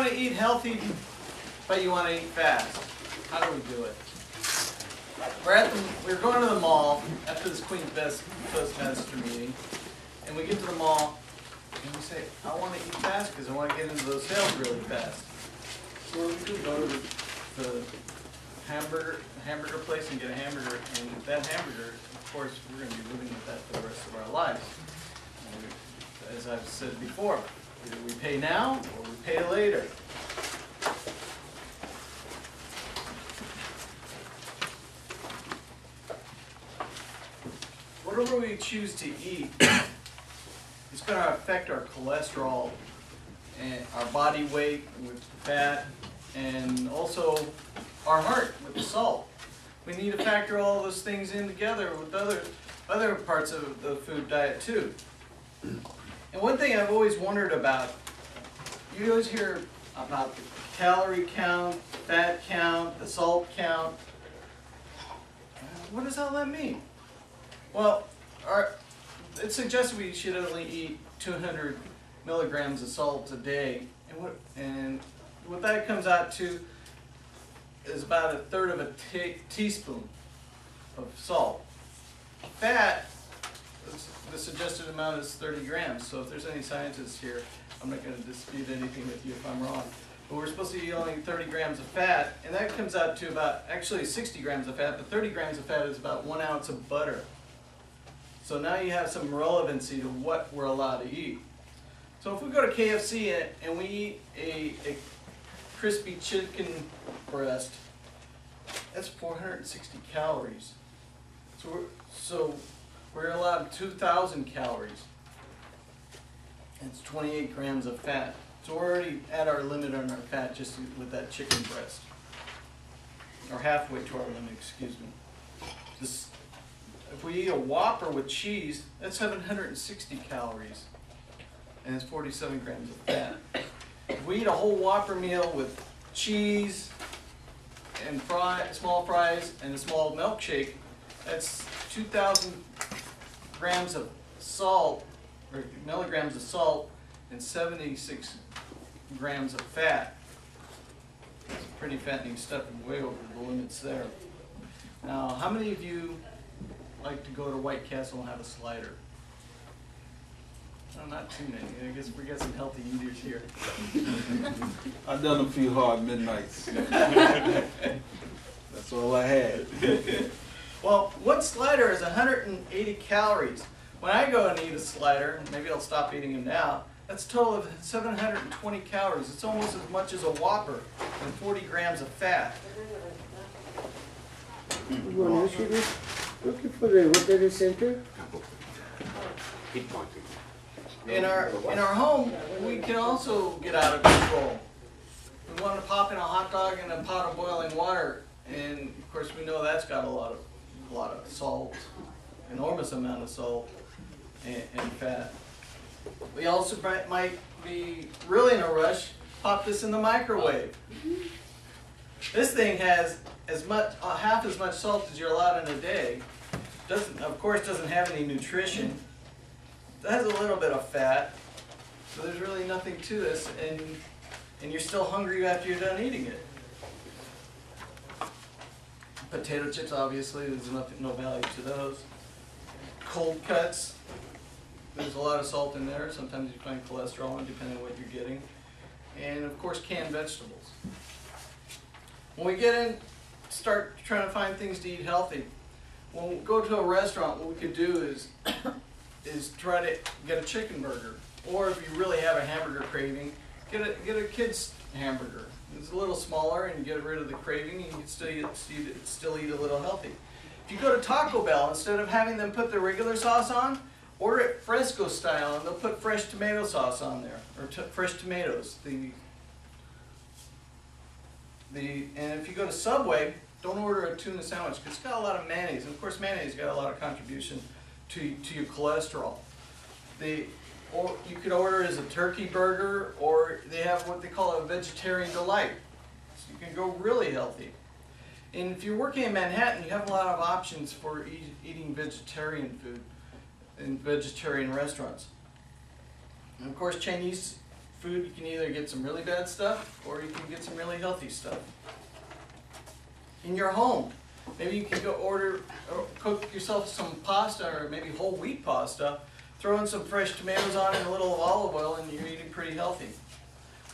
want to eat healthy, but you want to eat fast. How do we do it? We're going to the mall after this Queen's Toastmaster meeting, and we get to the mall, and we say, I want to eat fast because I want to get into those sales really fast. So what do we do? Go to the hamburger place and get a hamburger, and that hamburger, of course, we're going to be living with that for the rest of our lives. And as I've said before, either we pay now or we pay later. Whatever we choose to eat is going to affect our cholesterol and our body weight with fat, and also our heart with the salt. We need to factor all those things in together with other parts of the food diet too. And one thing I've always wondered about, you always hear about the calorie count, fat count, the salt count. What does all that mean? Well, it suggests we should only eat 200 milligrams of salt a day, and what that comes out to is about a third of a teaspoon of salt. Fat, the suggested amount is 30 grams, so if there's any scientists here, I'm not going to dispute anything with you if I'm wrong. But we're supposed to eat only 30 grams of fat, and that comes out to about, actually 60 grams of fat, but 30 grams of fat is about 1 ounce of butter. So now you have some relevancy to what we're allowed to eat. So if we go to KFC and we eat a crispy chicken breast, that's 460 calories. So we're allowed 2,000 calories. It's 28 grams of fat. So we're already at our limit on our fat just with that chicken breast. Or halfway to our limit, excuse me. If we eat a Whopper with cheese, that's 760 calories. And it's 47 grams of fat. If we eat a whole Whopper meal with cheese and small fries and a small milkshake, that's 2,000 grams of salt, or milligrams of salt, and 76 grams of fat. It's pretty fattening stuff and way over the limits there. Now, how many of you like to go to White Castle and have a slider? Well, not too many. I guess we got some healthy eaters here. I've done a few hard midnights. That's all I had. Well, one slider is 180 calories. When I go and eat a slider, maybe I'll stop eating them now, that's a total of 720 calories. It's almost as much as a Whopper and 40 grams of fat. Looking for the Rotary Center. In our home, we can also get out of control. We want to pop in a hot dog in a pot of boiling water, and of course we know that's got a lot of salt, enormous amount of salt and fat. We also might be really in a rush, pop this in the microwave. This thing has half as much salt as you're allowed in a day. Of course doesn't have any nutrition. It has a little bit of fat, so there's really nothing to this, and you're still hungry after you're done eating it. Potato chips, obviously, there's no value to those. Cold cuts, there's a lot of salt in there. Sometimes you find cholesterol in, depending on what you're getting. And of course, canned vegetables. When we get in, start trying to find things to eat healthy. When we go to a restaurant, what we could do is try to get a chicken burger. Or if you really have a hamburger craving, get a kid's hamburger. It's a little smaller and you get rid of the craving, and you can still eat a little healthy. If you go to Taco Bell, instead of having them put their regular sauce on, order it fresco style, and they'll put fresh tomato sauce on there, or fresh tomatoes. And if you go to Subway, don't order a tuna sandwich because it's got a lot of mayonnaise, and of course mayonnaise got a lot of contribution to your cholesterol. Or you could order it as a turkey burger, or they have what they call a vegetarian delight. So you can go really healthy. And if you're working in Manhattan, you have a lot of options for eating vegetarian food in vegetarian restaurants. And of course, Chinese food, you can either get some really bad stuff or you can get some really healthy stuff. In your home, maybe you can go order or cook yourself some pasta or maybe whole wheat pasta, throw in some fresh tomatoes on it and a little olive oil, and you're eating pretty healthy.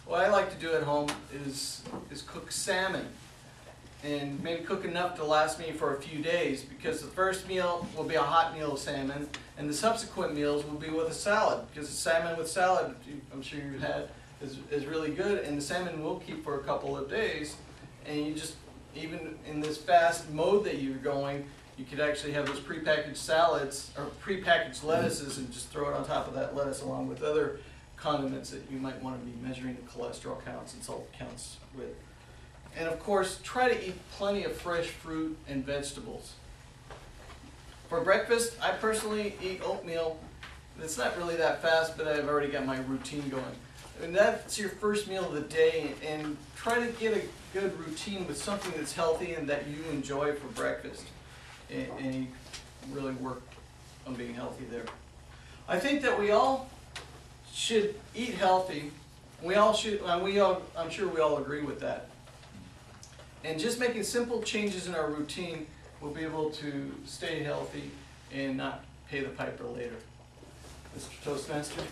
What I like to do at home is cook salmon, and maybe cook enough to last me for a few days, because the first meal will be a hot meal of salmon and the subsequent meals will be with a salad, because the salmon with salad, I'm sure you've had, is really good, and the salmon will keep for a couple of days. And you just, even in this fast mode that you're going, you could actually have those prepackaged salads or prepackaged lettuces and just throw it on top of that lettuce along with other condiments that you might want to be measuring the cholesterol counts and salt counts with. And of course, try to eat plenty of fresh fruit and vegetables. For breakfast, I personally eat oatmeal. It's not really that fast, but I've already got my routine going. And that's your first meal of the day, and try to get a good routine with something that's healthy and that you enjoy for breakfast. And you really work on being healthy there. I think that we all should eat healthy. We all should, I'm sure we all agree with that. And just making simple changes in our routine, we'll be able to stay healthy and not pay the piper later. Mr. Toastmaster?